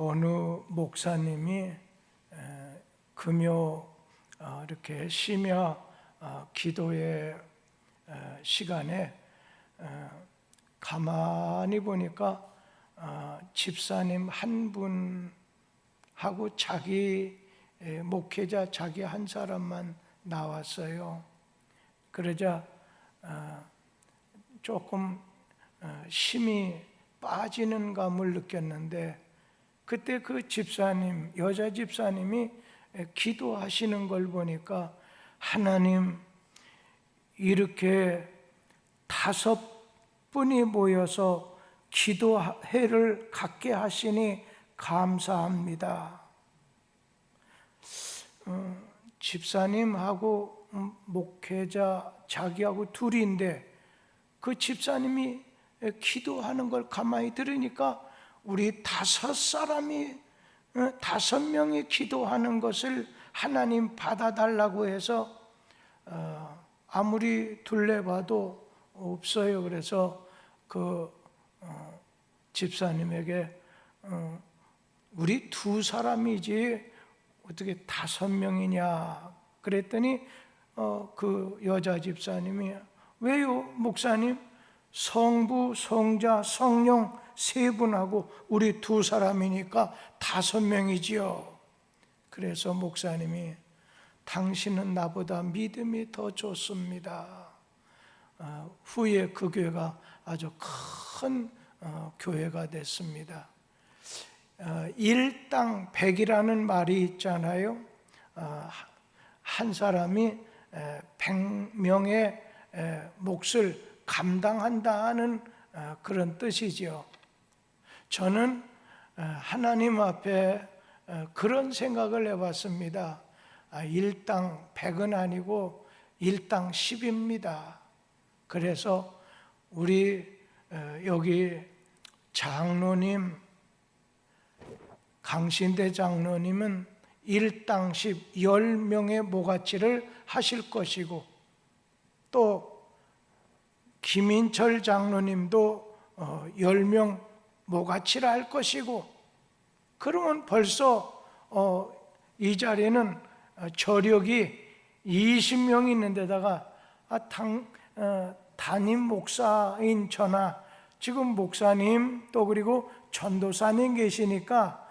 어느 목사님이 금요 이렇게 심야 기도의 시간에 가만히 보니까 집사님 한 분하고 자기 목회자 자기 한 사람만 나왔어요. 그러자 조금 힘이 빠지는 감을 느꼈는데, 그때 그 집사님, 여자 집사님이 기도하시는 걸 보니까 하나님, 이렇게 5분이 모여서 기도회를 갖게 하시니 감사합니다. 집사님하고 목회자 자기하고 둘인데 그 집사님이 기도하는 걸 가만히 들으니까 우리 5명이 기도하는 것을 하나님 받아달라고 해서 아무리 둘러봐도 없어요. 그래서 그 집사님에게 우리 2사람이지 어떻게 5명이냐 그랬더니 그 여자 집사님이 왜요 목사님? 성부, 성자, 성령 3분하고 우리 2사람이니까 5명이지요. 그래서 목사님이 당신은 나보다 믿음이 더 좋습니다. 후에 그 교회가 아주 큰 교회가 됐습니다. 일당 100이라는 말이 있잖아요. 한 사람이 100명의 몫을 감당한다는 그런 뜻이죠. 저는 하나님 앞에 그런 생각을 해봤습니다. 일당 100은 아니고 일당 10입니다. 그래서 우리 여기 장로님, 강신대 장로님은 일당 10, 10명의 모가치를 하실 것이고, 또 김인철 장로님도 10명 모가치를 할 것이고, 그러면 벌써 이 자리는 저력이 20명이 있는 데다가 담임 목사인 저나 지금 목사님 또 그리고 전도사님 계시니까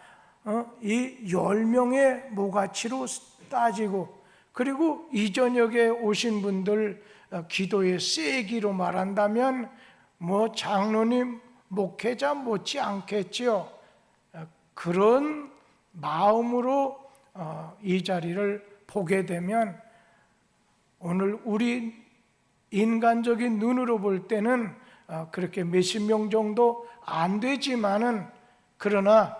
이 10명의 모가치로 따지고, 그리고 이 저녁에 오신 분들 기도의 세기로 말한다면 뭐 장로님, 목회자 못지 않겠지요. 그런 마음으로 이 자리를 보게 되면 오늘 우리 인간적인 눈으로 볼 때는 그렇게 몇십 명 정도 안 되지만은, 그러나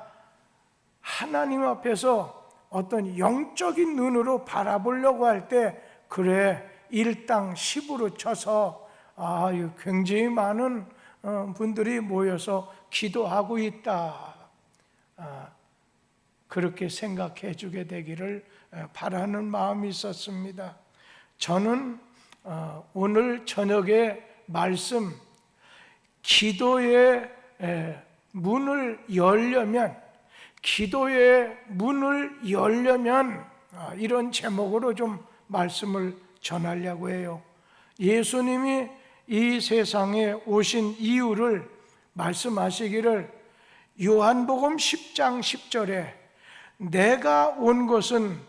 하나님 앞에서 어떤 영적인 눈으로 바라보려고 할 때 그래 일당 10으로 쳐서 굉장히 많은 분들이 모여서 기도하고 있다, 그렇게 생각해 주게 되기를 바라는 마음이 있었습니다. 저는 오늘 저녁에 말씀, 기도의 문을 열려면 이런 제목으로 좀 말씀을 전하려고 해요. 예수님이 이 세상에 오신 이유를 말씀하시기를 요한복음 10장 10절에 내가 온 것은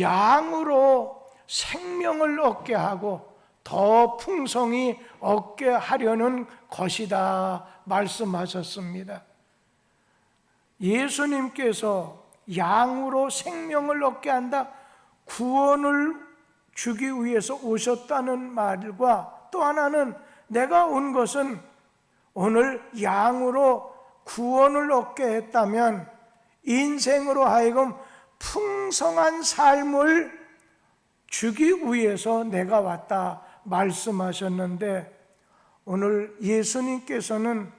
양으로 생명을 얻게 하고 더 풍성히 얻게 하려는 것이다 말씀하셨습니다. 예수님께서 양으로 생명을 얻게 한다, 구원을 주기 위해서 오셨다는 말과 또 하나는 내가 온 것은 오늘 양으로 구원을 얻게 했다면 인생으로 하여금 풍성한 삶을 주기 위해서 내가 왔다 말씀하셨는데, 오늘 예수님께서는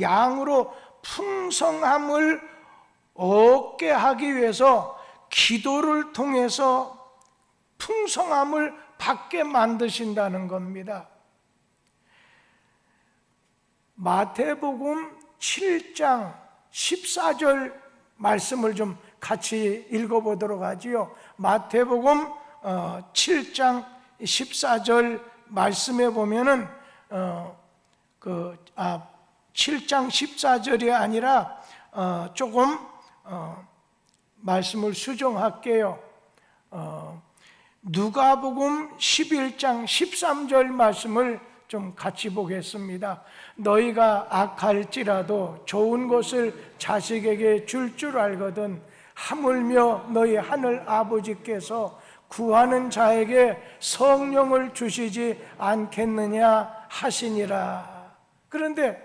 양으로 풍성함을 얻게 하기 위해서 기도를 통해서 풍성함을 받게 만드신다는 겁니다. 마태복음 7장 14절 말씀을 좀 같이 읽어보도록 하지요. 마태복음 7장 14절 말씀에 보면은 7장 14절이 아니라 조금 말씀을 수정할게요. 누가복음 11장 13절 말씀을 좀 같이 보겠습니다. 너희가 악할지라도 좋은 것을 자식에게 줄 줄 알거든 하물며 너희 하늘 아버지께서 구하는 자에게 성령을 주시지 않겠느냐 하시니라. 그런데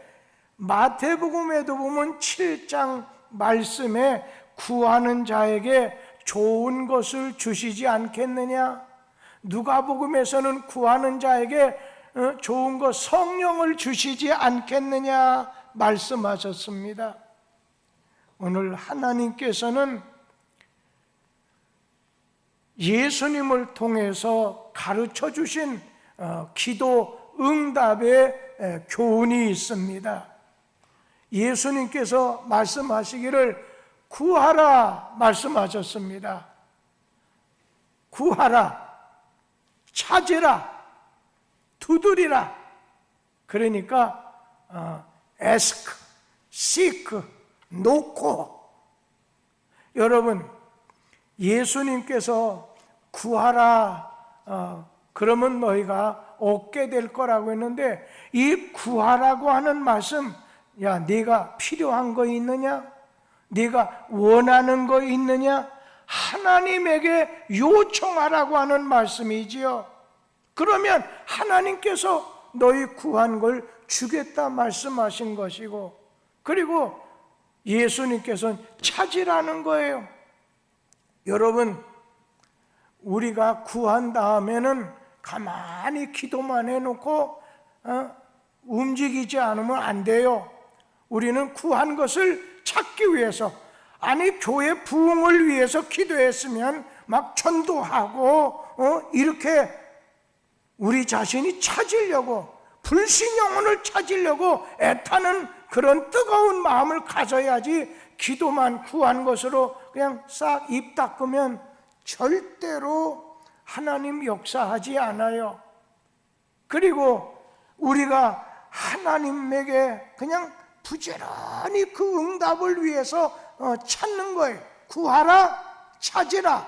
마태복음에도 보면 7장 말씀에 구하는 자에게 좋은 것을 주시지 않겠느냐, 누가복음에서는 구하는 자에게 좋은 것 성령을 주시지 않겠느냐 말씀하셨습니다. 오늘 하나님께서는 예수님을 통해서 가르쳐 주신 기도 응답의 교훈이 있습니다. 예수님께서 말씀하시기를 구하라 말씀하셨습니다. 구하라, 찾으라, 두드리라. 그러니까 ask, seek, knock. 여러분, 예수님께서 구하라 그러면 너희가 얻게 될 거라고 했는데, 이 구하라고 하는 말씀, 야, 네가 필요한 거 있느냐? 네가 원하는 거 있느냐? 하나님에게 요청하라고 하는 말씀이지요. 그러면 하나님께서 너희 구한 걸 주겠다 말씀하신 것이고, 그리고 예수님께서는 찾으라는 거예요. 여러분, 우리가 구한 다음에는 가만히 기도만 해놓고 움직이지 않으면 안 돼요. 우리는 구한 것을 찾기 위해서, 아니 교회 부흥을 위해서 기도했으면 막 전도하고 이렇게 우리 자신이 찾으려고, 불신 영혼을 찾으려고 애타는 그런 뜨거운 마음을 가져야지, 기도만 구한 것으로 그냥 싹 입 닦으면 절대로 하나님 역사하지 않아요. 그리고 우리가 하나님에게 그냥 부지런히 그 응답을 위해서 찾는 거예요. 구하라, 찾으라,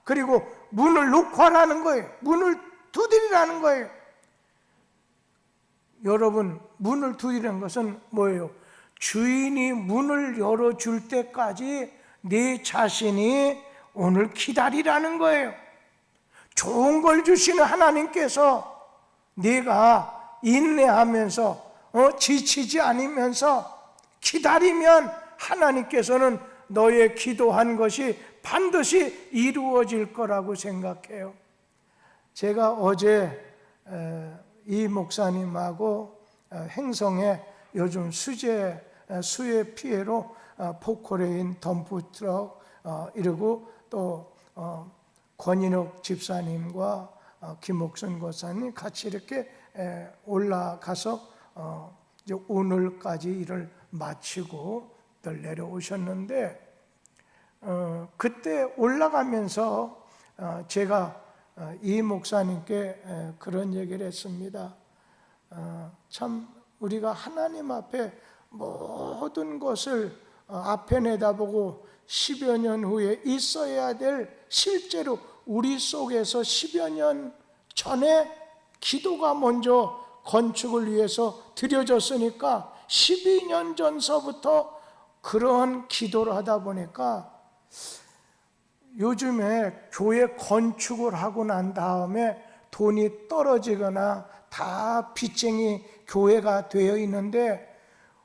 그리고 문을 놓고 하라는 거예요. 문을 두드리라는 거예요. 여러분, 문을 두드리는 것은 뭐예요? 주인이 문을 열어줄 때까지 네 자신이 오늘 기다리라는 거예요. 좋은 걸 주시는 하나님께서 네가 인내하면서 지치지 않으면서 기다리면 하나님께서는 너의 기도한 것이 반드시 이루어질 거라고 생각해요. 제가 어제 이 목사님하고 행성에 요즘 수해 피해로 포크레인, 덤프트럭 이러고 또 권인욱 집사님과 김옥순 권사님 같이 이렇게 올라가서 이제 오늘까지 일을 마치고 내려오셨는데, 그때 올라가면서 제가 이 목사님께 그런 얘기를 했습니다. 참 우리가 하나님 앞에 모든 것을 앞에 내다보고 10여 년 후에 있어야 될, 실제로 우리 속에서 10여 년 전에 기도가 먼저 건축을 위해서 드려졌으니까 12년 전서부터 그러한 기도를 하다 보니까 요즘에 교회 건축을 하고 난 다음에 돈이 떨어지거나 다 빚쟁이 교회가 되어 있는데,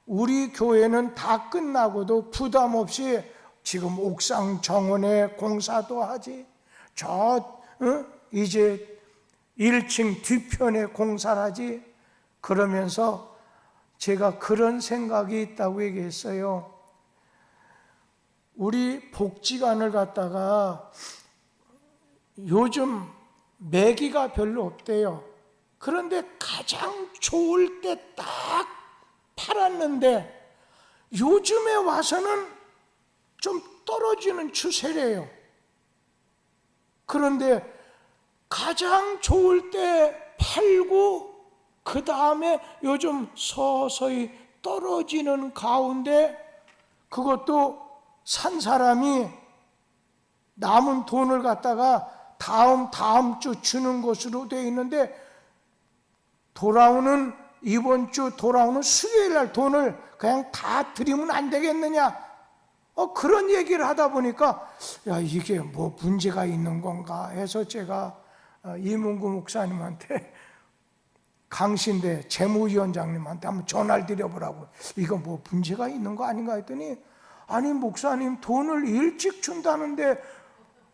우리 교회는 다 끝나고도 부담 없이 지금 옥상 정원에 공사도 하지, 이제 1층 뒤편에 공사를 하지. 그러면서 제가 그런 생각이 있다고 얘기했어요. 우리 복지관을 갖다가 요즘 매기가 별로 없대요. 그런데 가장 좋을 때 딱 팔았는데 요즘에 와서는 좀 떨어지는 추세래요. 그런데 가장 좋을 때 팔고 그 다음에 요즘 서서히 떨어지는 가운데, 그것도 산 사람이 남은 돈을 갖다가 다음 주 주는 것으로 되어 있는데, 이번 주 돌아오는 수요일 날 돈을 그냥 다 드리면 안 되겠느냐, 그런 얘기를 하다 보니까 야, 이게 뭐 문제가 있는 건가 해서 제가 이문구 목사님한테, 강신대 재무위원장님한테 한번 전화를 드려보라고, 이거 뭐 문제가 있는 거 아닌가 했더니, 아니 목사님 돈을 일찍 준다는데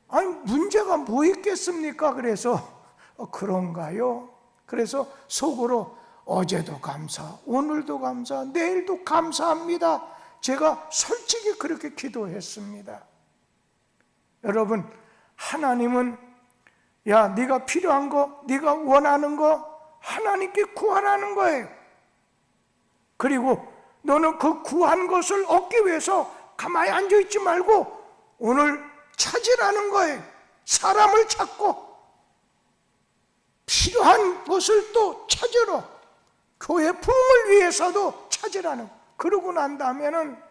아니 문제가 뭐 있겠습니까? 그래서 그런가요? 그래서 속으로 어제도 감사, 오늘도 감사, 내일도 감사합니다. 제가 솔직히 그렇게 기도했습니다. 여러분, 하나님은 야, 네가 필요한 거, 네가 원하는 거 하나님께 구하라는 거예요. 그리고 너는 그 구한 것을 얻기 위해서 가만히 앉아있지 말고 오늘 찾으라는 거예요. 사람을 찾고 필요한 것을 또 찾으러, 교회 부흥을 위해서도 찾으라는 거예요. 그러고 난 다음에는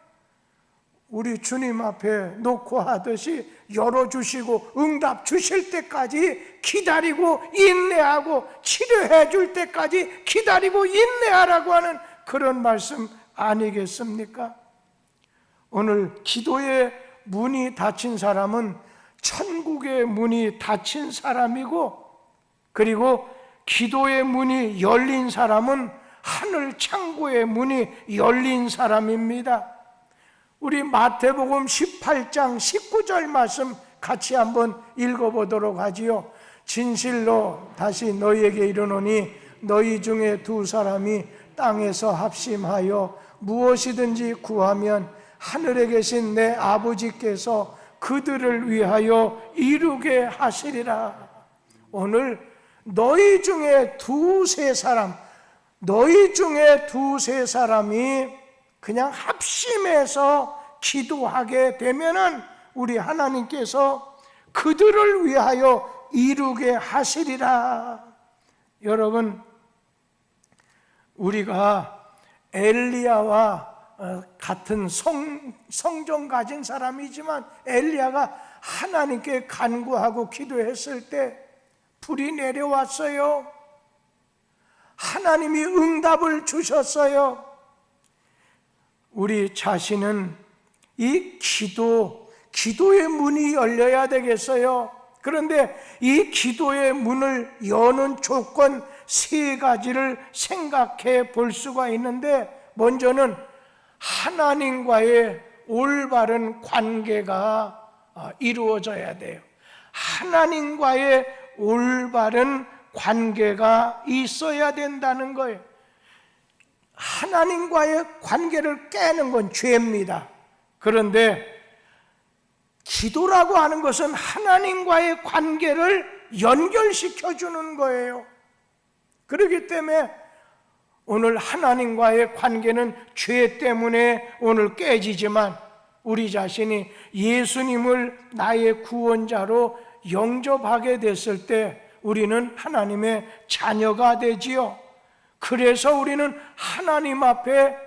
우리 주님 앞에 놓고 하듯이 열어주시고 응답 주실 때까지 기다리고 인내하고, 치료해 줄 때까지 기다리고 인내하라고 하는 그런 말씀 아니겠습니까? 오늘 기도의 문이 닫힌 사람은 천국의 문이 닫힌 사람이고, 그리고 기도의 문이 열린 사람은 하늘 창고의 문이 열린 사람입니다. 우리 마태복음 18장 19절 말씀 같이 한번 읽어보도록 하지요. 진실로 다시 너희에게 이르노니 너희 중에 두 사람이 땅에서 합심하여 무엇이든지 구하면 하늘에 계신 내 아버지께서 그들을 위하여 이루게 하시리라. 오늘 너희 중에 두세 사람이 그냥 합심해서 기도하게 되면은 우리 하나님께서 그들을 위하여 이루게 하시리라. 여러분, 우리가 엘리야와 같은 성정 가진 사람이지만, 엘리야가 하나님께 간구하고 기도했을 때 불이 내려왔어요. 하나님이 응답을 주셨어요. 우리 자신은 이 기도의 문이 열려야 되겠어요. 그런데 이 기도의 문을 여는 조건 세 가지를 생각해 볼 수가 있는데, 먼저는 하나님과의 올바른 관계가 이루어져야 돼요. 하나님과의 올바른 관계가 있어야 된다는 거예요. 하나님과의 관계를 깨는 건 죄입니다. 그런데 기도라고 하는 것은 하나님과의 관계를 연결시켜 주는 거예요. 그렇기 때문에 오늘 하나님과의 관계는 죄 때문에 오늘 깨지지만, 우리 자신이 예수님을 나의 구원자로 영접하게 됐을 때 우리는 하나님의 자녀가 되지요. 그래서 우리는 하나님 앞에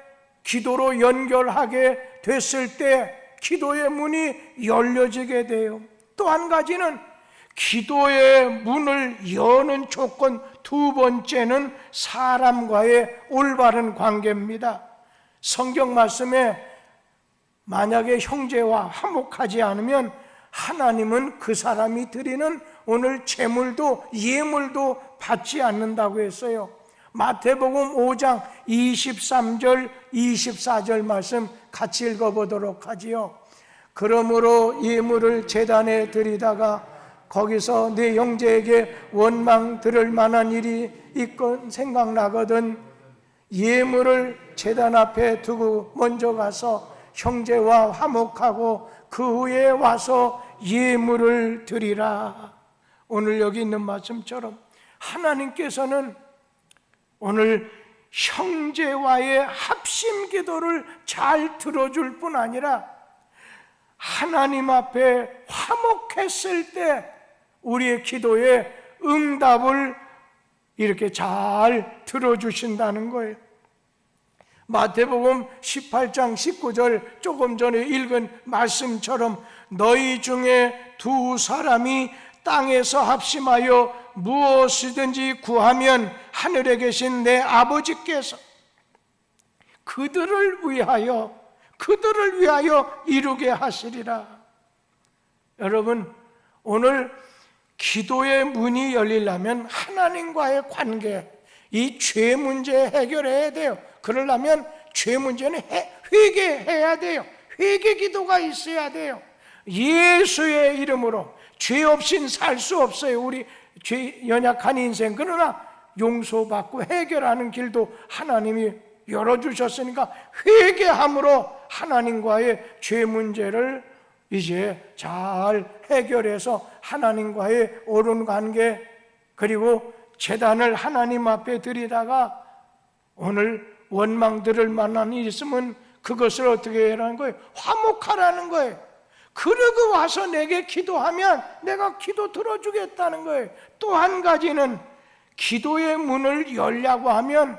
기도로 연결하게 됐을 때 기도의 문이 열려지게 돼요. 또 한 가지는 기도의 문을 여는 조건 두 번째는 사람과의 올바른 관계입니다. 성경 말씀에 만약에 형제와 화목하지 않으면 하나님은 그 사람이 드리는 오늘 제물도 예물도 받지 않는다고 했어요. 마태복음 5장 23절 24절 말씀 같이 읽어보도록 하지요. 그러므로 예물을 제단에 드리다가 거기서 네 형제에게 원망 들을 만한 일이 있건 생각나거든 예물을 제단 앞에 두고 먼저 가서 형제와 화목하고 그 후에 와서 예물을 드리라. 오늘 여기 있는 말씀처럼 하나님께서는 오늘 형제와의 합심 기도를 잘 들어줄 뿐 아니라 하나님 앞에 화목했을 때 우리의 기도에 응답을 이렇게 잘 들어주신다는 거예요. 마태복음 18장 19절 조금 전에 읽은 말씀처럼 너희 중에 두 사람이 땅에서 합심하여 무엇이든지 구하면 하늘에 계신 내 아버지께서 그들을 위하여 이루게 하시리라. 여러분, 오늘 기도의 문이 열리려면 하나님과의 관계, 이 죄 문제 해결해야 돼요. 그러려면 죄 문제는 회개해야 돼요. 회개 기도가 있어야 돼요. 예수의 이름으로 죄 없인 살 수 없어요. 우리 죄 연약한 인생. 그러나 용서받고 해결하는 길도 하나님이 열어주셨으니까 회개함으로 하나님과의 죄 문제를 이제 잘 해결해서 하나님과의 옳은 관계, 그리고 제단을 하나님 앞에 드리다가 오늘 원망 들을 만한 일이 있으면 그것을 어떻게 해라는 거예요? 화목하라는 거예요. 그러고 와서 내게 기도하면 내가 기도 들어주겠다는 거예요. 또 한 가지는 기도의 문을 열려고 하면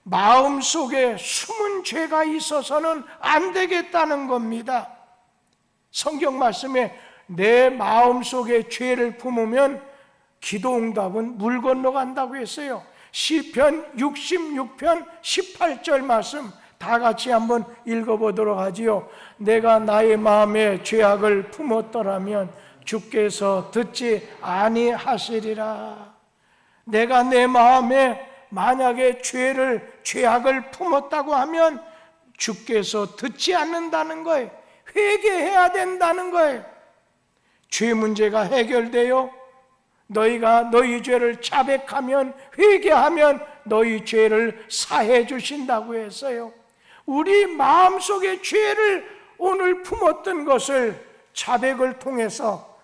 마음속에 숨은 죄가 있어서는 안 되겠다는 겁니다. 성경 말씀에 내 마음속에 죄를 품으면 기도 응답은 물 건너간다고 했어요. 시편 66편 18절 말씀 다 같이 한번 읽어보도록 하지요. 내가 나의 마음에 죄악을 품었더라면 주께서 듣지 아니하시리라. 내가 내 마음에 만약에 죄악을 품었다고 하면 주께서 듣지 않는다는 거예요. 회개해야 된다는 거예요. 죄 문제가 해결돼요. 너희가 너희 죄를 자백하면, 회개하면 너희 죄를 사해 주신다고 했어요. 우리 마음속에 죄를 오늘 품었던 것을 자백을 통해서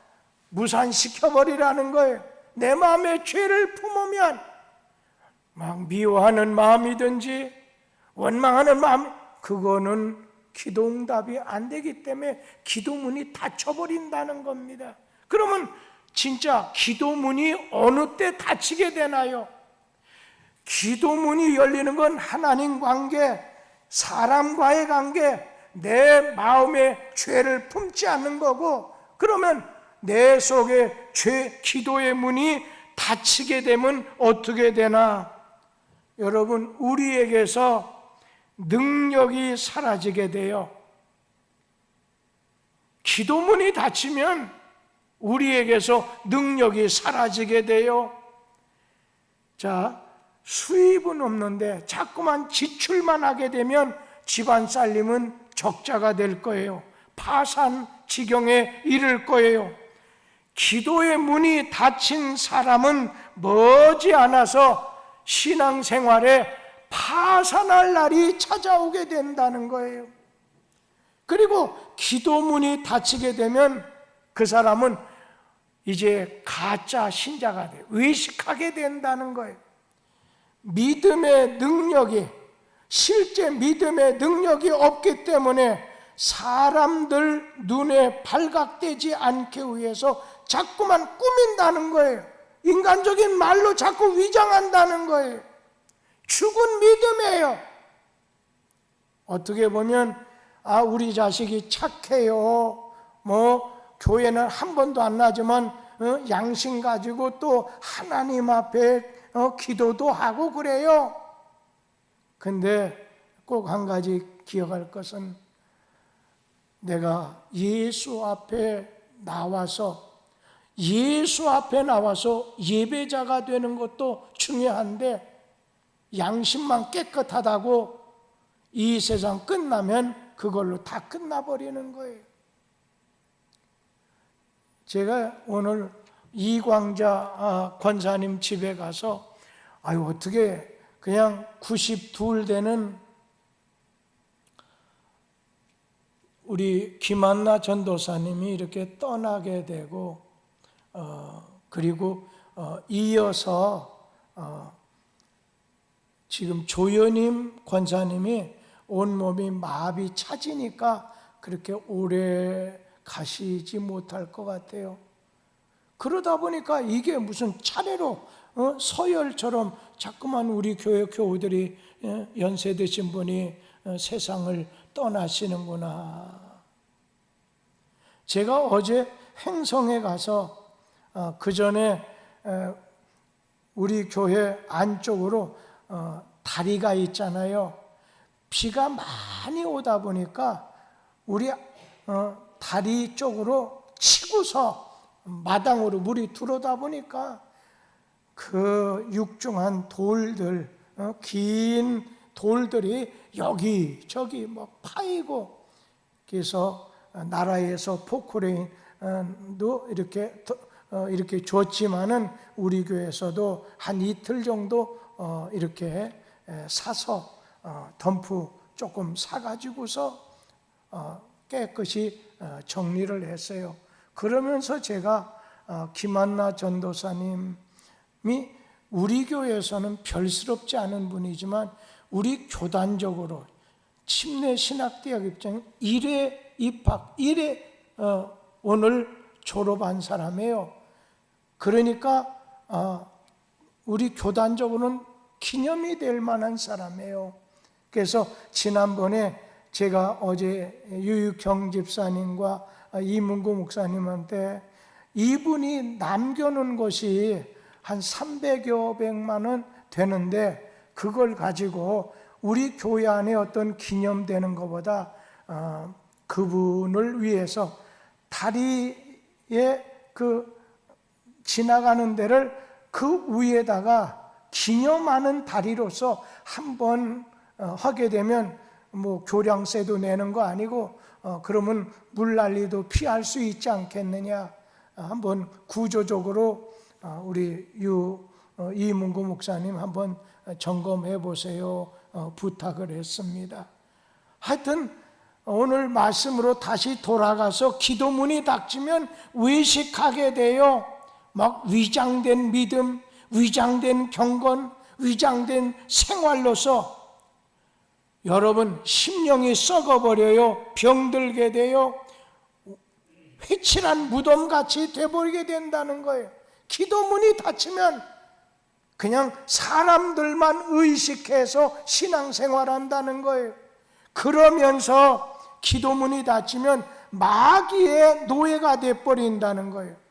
무산시켜버리라는 거예요. 내 마음에 죄를 품으면 막 미워하는 마음이든지 원망하는 마음, 그거는 기도 응답이 안 되기 때문에 기도문이 닫혀버린다는 겁니다. 그러면 진짜 기도문이 어느 때 닫히게 되나요? 기도문이 열리는 건 하나님 관계, 사람과의 관계, 내 마음에 죄를 품지 않는 거고, 그러면 내 속에 기도의 문이 닫히게 되면 어떻게 되나? 여러분, 우리에게서 능력이 사라지게 돼요. 기도문이 닫히면 우리에게서 능력이 사라지게 돼요. 자, 수입은 없는데 자꾸만 지출만 하게 되면 집안 살림은 적자가 될 거예요. 파산 지경에 이를 거예요. 기도의 문이 닫힌 사람은 머지않아서 신앙생활에 파산할 날이 찾아오게 된다는 거예요. 그리고 기도문이 닫히게 되면 그 사람은 이제 가짜 신자가 돼요. 의식하게 된다는 거예요. 믿음의 능력이, 실제 믿음의 능력이 없기 때문에 사람들 눈에 발각되지 않기 위해서 자꾸만 꾸민다는 거예요. 인간적인 말로 자꾸 위장한다는 거예요. 죽은 믿음이에요. 어떻게 보면 우리 자식이 착해요. 교회는 한 번도 안 나지만 양심 가지고 또 하나님 앞에 기도도 하고 그래요. 근데 꼭 한 가지 기억할 것은 내가 예수 앞에 나와서 예배자가 되는 것도 중요한데 양심만 깨끗하다고 이 세상 끝나면 그걸로 다 끝나버리는 거예요. 제가 오늘 이광자 권사님 집에 가서 어떻게 그냥 92 되는 우리 김한나 전도사님이 이렇게 떠나게 되고 그리고 이어서 지금 조연임 권사님이 온몸이 마비 차지니까 그렇게 오래 가시지 못할 것 같아요. 그러다 보니까 이게 무슨 차례로 서열처럼 자꾸만 우리 교회 교우들이 연세 드신 분이 세상을 떠나시는구나. 제가 어제 행성에 가서 그 전에 우리 교회 안쪽으로 다리가 있잖아요. 비가 많이 오다 보니까 우리 다리 쪽으로 치고서 마당으로 물이 들어오다 보니까 그 육중한 돌들, 긴 돌들이 여기저기 뭐 파이고, 그래서 나라에서 포크레인도 이렇게 줬지만은 우리 교회에서도 한 이틀 정도 이렇게 사서 덤프 조금 사가지고서 깨끗이 정리를 했어요. 그러면서 제가 김한나 전도사님이 우리 교회에서는 별스럽지 않은 분이지만 우리 교단적으로 침례신학대학 입장 1회 입학, 1회 오늘 졸업한 사람이에요. 그러니까 우리 교단적으로는 기념이 될 만한 사람이에요. 그래서 지난번에 제가 어제 유익경 집사님과 이문구 목사님한테 이분이 남겨놓은 것이 한 300여 백만 원 되는데 그걸 가지고 우리 교회 안에 어떤 기념되는 것보다 그분을 위해서 다리에 그 지나가는 데를 그 위에다가 기념하는 다리로서 한번 하게 되면 뭐 교량세도 내는 거 아니고 그러면 물난리도 피할 수 있지 않겠느냐. 한번 구조적으로 우리 이문구 목사님 한번 점검해 보세요. 부탁을 했습니다. 하여튼 오늘 말씀으로 다시 돌아가서 기도문이 닥치면 외식하게 돼요. 막 위장된 믿음, 위장된 경건, 위장된 생활로서 여러분 심령이 썩어버려요. 병들게 돼요. 회칠한 무덤같이 돼버리게 된다는 거예요. 기도문이 닫히면 그냥 사람들만 의식해서 신앙생활한다는 거예요. 그러면서 기도문이 닫히면 마귀의 노예가 돼버린다는 거예요.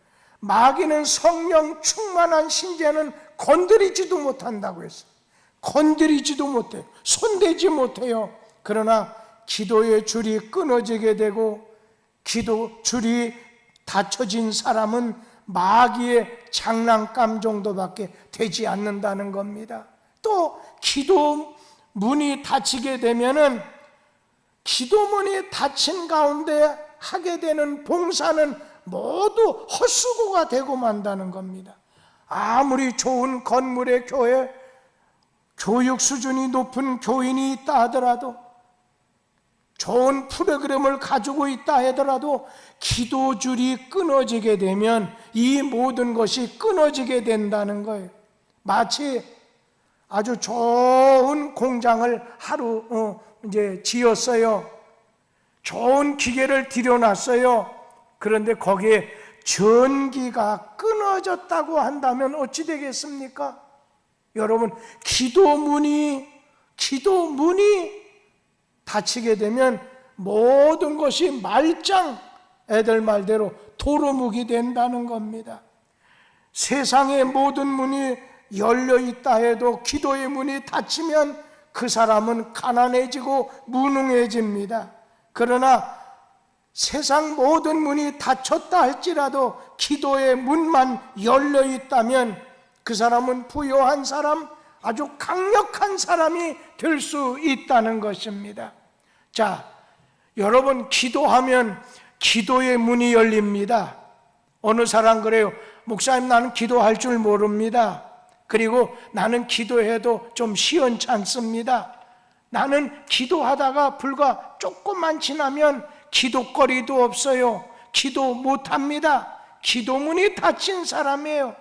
마귀는 성령 충만한 신자는 건드리지도 못한다고 했어요. 건드리지도 못해요. 손대지 못해요. 그러나 기도의 줄이 끊어지게 되고 기도 줄이 닫혀진 사람은 마귀의 장난감 정도밖에 되지 않는다는 겁니다. 또 기도문이 닫히게 되면은 기도문이 닫힌 가운데 하게 되는 봉사는 모두 헛수고가 되고 만다는 겁니다. 아무리 좋은 건물의 교회, 교육 수준이 높은 교인이 있다 하더라도, 좋은 프로그램을 가지고 있다 하더라도 기도줄이 끊어지게 되면 이 모든 것이 끊어지게 된다는 거예요. 마치 아주 좋은 공장을 하루 이제 지었어요. 좋은 기계를 들여놨어요. 그런데 거기에 전기가 끊어졌다고 한다면 어찌 되겠습니까? 여러분, 기도문이 닫히게 되면 모든 것이 말짱 애들 말대로 도루묵이 된다는 겁니다. 세상의 모든 문이 열려 있다 해도 기도의 문이 닫히면 그 사람은 가난해지고 무능해집니다. 그러나 세상 모든 문이 닫혔다 할지라도 기도의 문만 열려 있다면 그 사람은 부유한 사람, 아주 강력한 사람이 될 수 있다는 것입니다. 자, 여러분, 기도하면 기도의 문이 열립니다. 어느 사람 그래요. 목사님, 나는 기도할 줄 모릅니다. 그리고 나는 기도해도 좀 시원찮습니다. 나는 기도하다가 불과 조금만 지나면 기도거리도 없어요. 기도 못합니다. 기도문이 닫힌 사람이에요.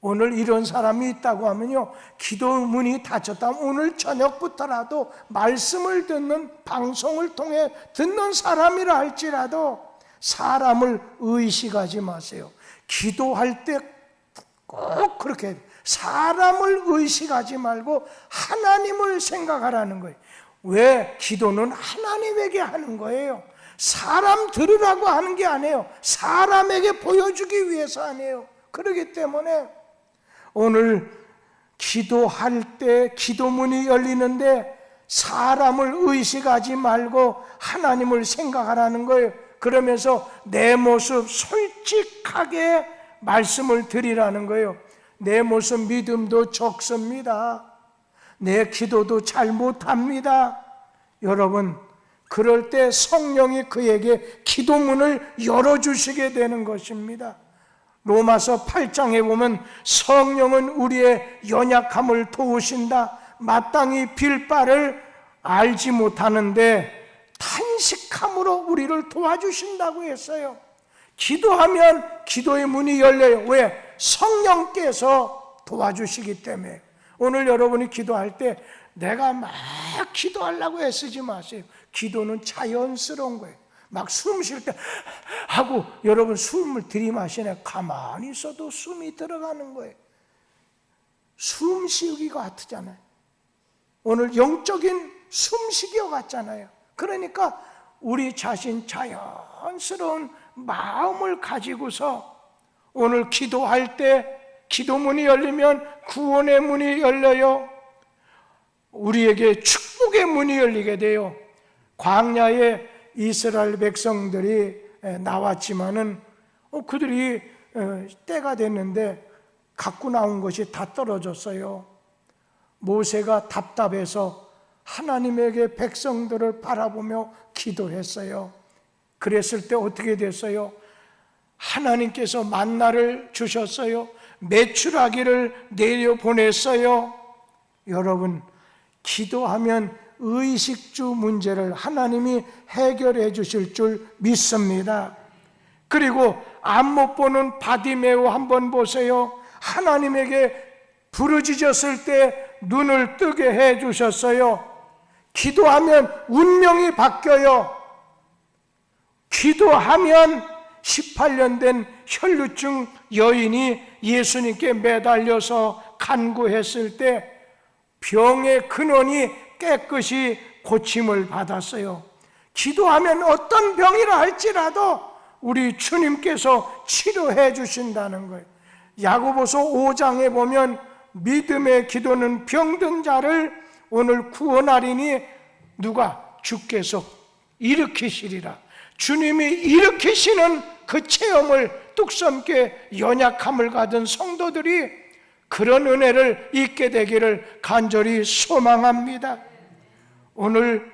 오늘 이런 사람이 있다고 하면요, 기도 문이 닫혔다면 오늘 저녁부터라도 말씀을 듣는, 방송을 통해 듣는 사람이라 할지라도 사람을 의식하지 마세요. 기도할 때 꼭 그렇게 사람을 의식하지 말고 하나님을 생각하라는 거예요. 왜? 기도는 하나님에게 하는 거예요. 사람 들으라고 하는 게 아니에요. 사람에게 보여주기 위해서 아니에요. 그렇기 때문에 오늘 기도할 때 기도문이 열리는데 사람을 의식하지 말고 하나님을 생각하라는 거예요. 그러면서 내 모습 솔직하게 말씀을 드리라는 거예요. 내 모습 믿음도 적습니다. 내 기도도 잘 못합니다. 여러분, 그럴 때 성령이 그에게 기도문을 열어주시게 되는 것입니다. 로마서 8장에 보면 성령은 우리의 연약함을 도우신다. 마땅히 빌 바를 알지 못하는데 탄식함으로 우리를 도와주신다고 했어요. 기도하면 기도의 문이 열려요. 왜? 성령께서 도와주시기 때문에. 오늘 여러분이 기도할 때 내가 막 기도하려고 애쓰지 마세요. 기도는 자연스러운 거예요. 막 숨 쉴 때 하고 여러분 숨을 들이마시네. 가만히 있어도 숨이 들어가는 거예요. 숨쉬기가 같잖아요. 오늘 영적인 숨쉬기와 같잖아요. 그러니까 우리 자신 자연스러운 마음을 가지고서 오늘 기도할 때 기도문이 열리면 구원의 문이 열려요. 우리에게 축복의 문이 열리게 돼요. 광야에 이스라엘 백성들이 나왔지만은 그들이 때가 됐는데 갖고 나온 것이 다 떨어졌어요. 모세가 답답해서 하나님에게 백성들을 바라보며 기도했어요. 그랬을 때 어떻게 됐어요? 하나님께서 만나를 주셨어요. 메추라기를 내려보냈어요. 여러분, 기도하면 의식주 문제를 하나님이 해결해 주실 줄 믿습니다. 그리고 안 못 보는 바디메오 한번 보세요. 하나님에게 부르짖었을 때 눈을 뜨게 해 주셨어요. 기도하면 운명이 바뀌어요. 기도하면 18년 된 혈루증 여인이 예수님께 매달려서 간구했을 때 병의 근원이 깨끗이 고침을 받았어요. 기도하면 어떤 병이라 할지라도 우리 주님께서 치료해 주신다는 거예요. 야고보서 5장에 보면 믿음의 기도는 병든 자를 오늘 구원하리니 누가? 주께서 일으키시리라. 주님이 일으키시는 그 체험을 뚝섬께 연약함을 가진 성도들이 그런 은혜를 잊게 되기를 간절히 소망합니다. 오늘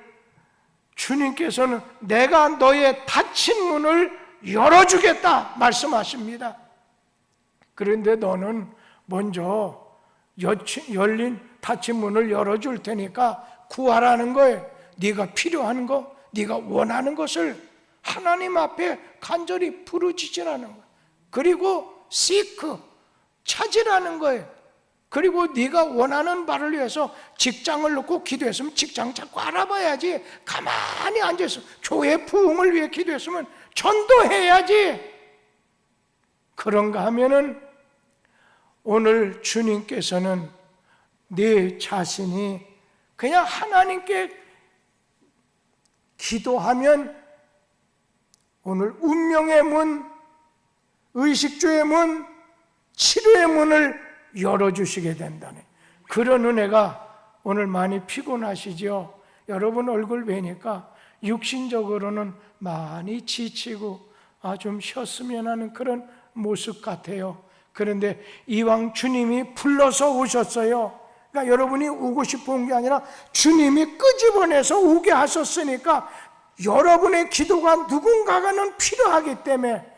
주님께서는 내가 너의 닫힌 문을 열어주겠다 말씀하십니다. 그런데 너는 먼저 열린 닫힌 문을 열어줄 테니까 구하라는 거예요. 네가 필요한 거, 네가 원하는 것을 하나님 앞에 간절히 부르짖으라는 거예요. 그리고 seek, 찾으라는 거예요. 그리고 네가 원하는 바를 위해서 직장을 놓고 기도했으면 직장 자꾸 알아봐야지. 가만히 앉아서 교회 부흥을 위해 기도했으면 전도해야지. 그런가 하면은 오늘 주님께서는 네 자신이 그냥 하나님께 기도하면 오늘 운명의 문, 의식주의 문, 치료의 문을 열어주시게 된다네. 그런 은혜가 오늘 많이 피곤하시죠? 여러분 얼굴 뵈니까 육신적으로는 많이 지치고 좀 쉬었으면 하는 그런 모습 같아요. 그런데 이왕 주님이 불러서 오셨어요. 그러니까 여러분이 오고 싶어 온 게 아니라 주님이 끄집어내서 오게 하셨으니까 여러분의 기도가 누군가가는 필요하기 때문에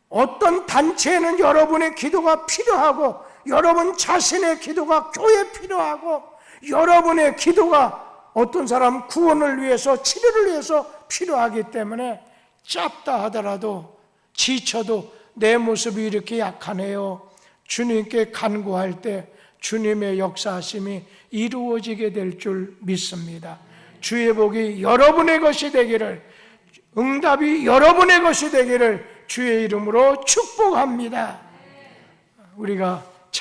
어떤 단체에는 여러분의 기도가 필요하고 여러분 자신의 기도가 교회에 필요하고 여러분의 기도가 어떤 사람 구원을 위해서 치료를 위해서 필요하기 때문에 짧다 하더라도 지쳐도 내 모습이 이렇게 약하네요. 주님께 간구할 때 주님의 역사하심이 이루어지게 될 줄 믿습니다. 주의 복이 여러분의 것이 되기를, 응답이 여러분의 것이 되기를 주의 이름으로 축복합니다. 우리가